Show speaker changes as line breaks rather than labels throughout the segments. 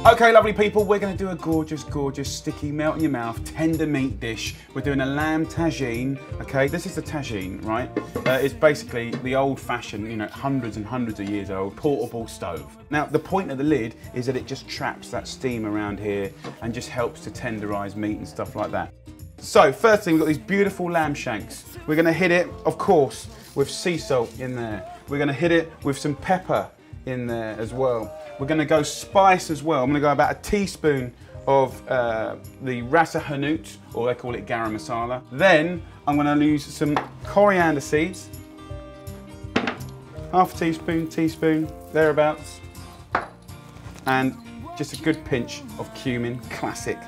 Okay, lovely people, we're going to do a gorgeous, gorgeous, sticky, melt in your mouth, tender meat dish. We're doing a lamb tagine, okay? This is the tagine, right? It's basically the old-fashioned, you know, hundreds and hundreds of years old, portable stove. Now, the point of the lid is that it just traps that steam around here and just helps to tenderize meat and stuff like that. So, first thing, we've got these beautiful lamb shanks. We're going to hit it, of course, with sea salt in there. We're going to hit it with some pepper in there as well. We're going to go spice as well. I'm going to go about a teaspoon of the rasa hanout, or they call it garam masala. Then I'm going to use some coriander seeds, half a teaspoon, thereabouts, and just a good pinch of cumin, classic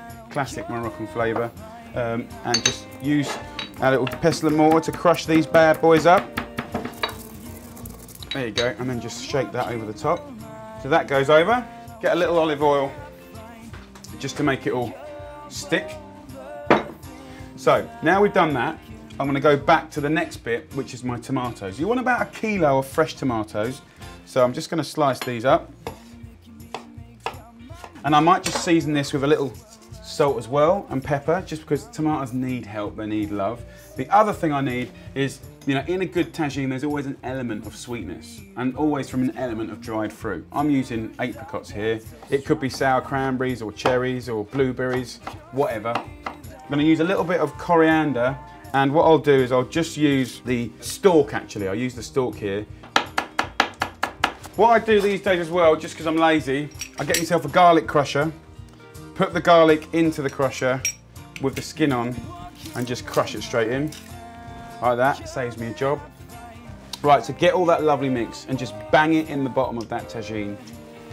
Moroccan flavour, and just use a little pestle and mortar to crush these bad boys up. There you go, and then just shake that over the top. So that goes over. Get a little olive oil just to make it all stick. So now we've done that, I'm going to go back to the next bit, which is my tomatoes. You want about 1 kilo of fresh tomatoes. So I'm just going to slice these up. And I might just season this with a little salt as well and pepper, just because tomatoes need help, they need love. The other thing I need is, you know, in a good tagine there's always an element of sweetness and always from an element of dried fruit. I'm using apricots here. It could be sour cranberries or cherries or blueberries, whatever. I'm going to use a little bit of coriander, and what I'll do is I'll just use the stalk actually. I'll use the stalk here. What I do these days as well, just because I'm lazy, I get myself a garlic crusher, put the garlic into the crusher with the skin on and just crush it straight in. Like that, saves me a job. Right, so get all that lovely mix and just bang it in the bottom of that tagine,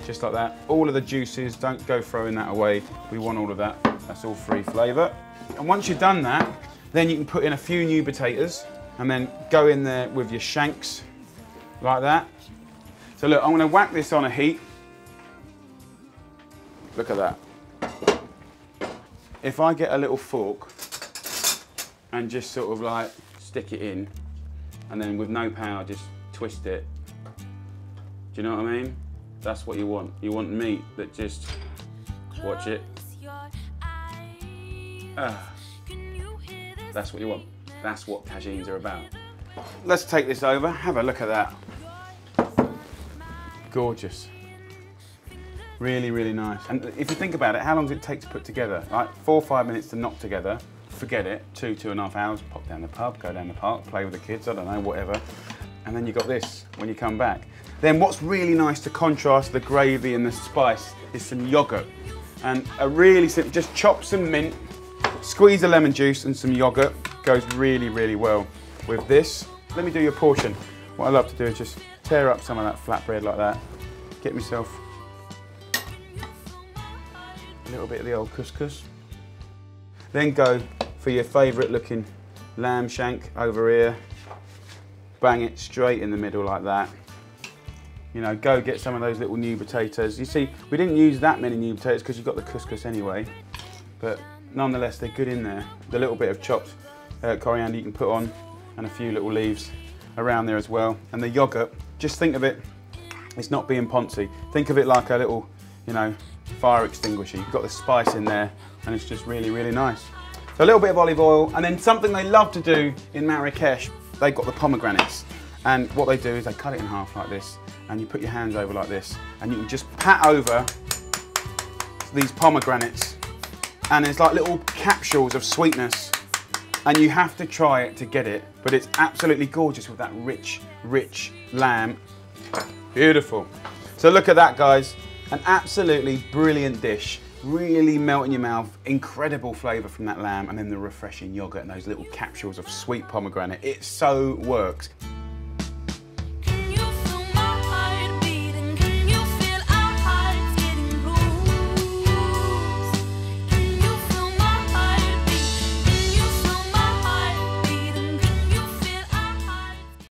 just like that. All of the juices, don't go throwing that away. We want all of that, that's all free flavour. And once you've done that, then you can put in a few new potatoes and then go in there with your shanks, like that. So look, I'm gonna whack this on a heat. Look at that. If I get a little fork and just sort of like stick it in, and then with no power just twist it. Do you know what I mean? That's what you want. You want meat that just, watch it. That's what you want. That's what tagines are about. Let's take this over, have a look at that. Gorgeous. Really, really nice. And if you think about it, how long does it take to put together? Like 4 or 5 minutes to knock together. Forget it, 2.5 hours, pop down the pub, go down the park, play with the kids, I don't know, whatever. And then you got this when you come back. Then what's really nice to contrast the gravy and the spice is some yogurt. And a really simple, just chop some mint, squeeze a lemon juice and some yogurt. Goes really, really well with this. Let me do your portion. What I love to do is just tear up some of that flatbread like that, get myself a little bit of the old couscous. Then go for your favourite looking lamb shank over here. Bang it straight in the middle like that. You know, go get some of those little new potatoes. You see, we didn't use that many new potatoes because you've got the couscous anyway. But nonetheless, they're good in there. The little bit of chopped coriander you can put on, and a few little leaves around there as well. And the yogurt, just think of it, it's not being poncy. Think of it like a little, you know, fire extinguisher. You've got the spice in there and it's just really, really nice. So a little bit of olive oil, and then something they love to do in Marrakesh, they've got the pomegranates. And what they do is they cut it in half like this, and you put your hands over like this, and you can just pat over these pomegranates, and it's like little capsules of sweetness. And you have to try it to get it, but it's absolutely gorgeous with that rich, rich lamb. Beautiful. So look at that, guys. An absolutely brilliant dish. Really melt in your mouth. Incredible flavour from that lamb, and then the refreshing yogurt and those little capsules of sweet pomegranate. It so works.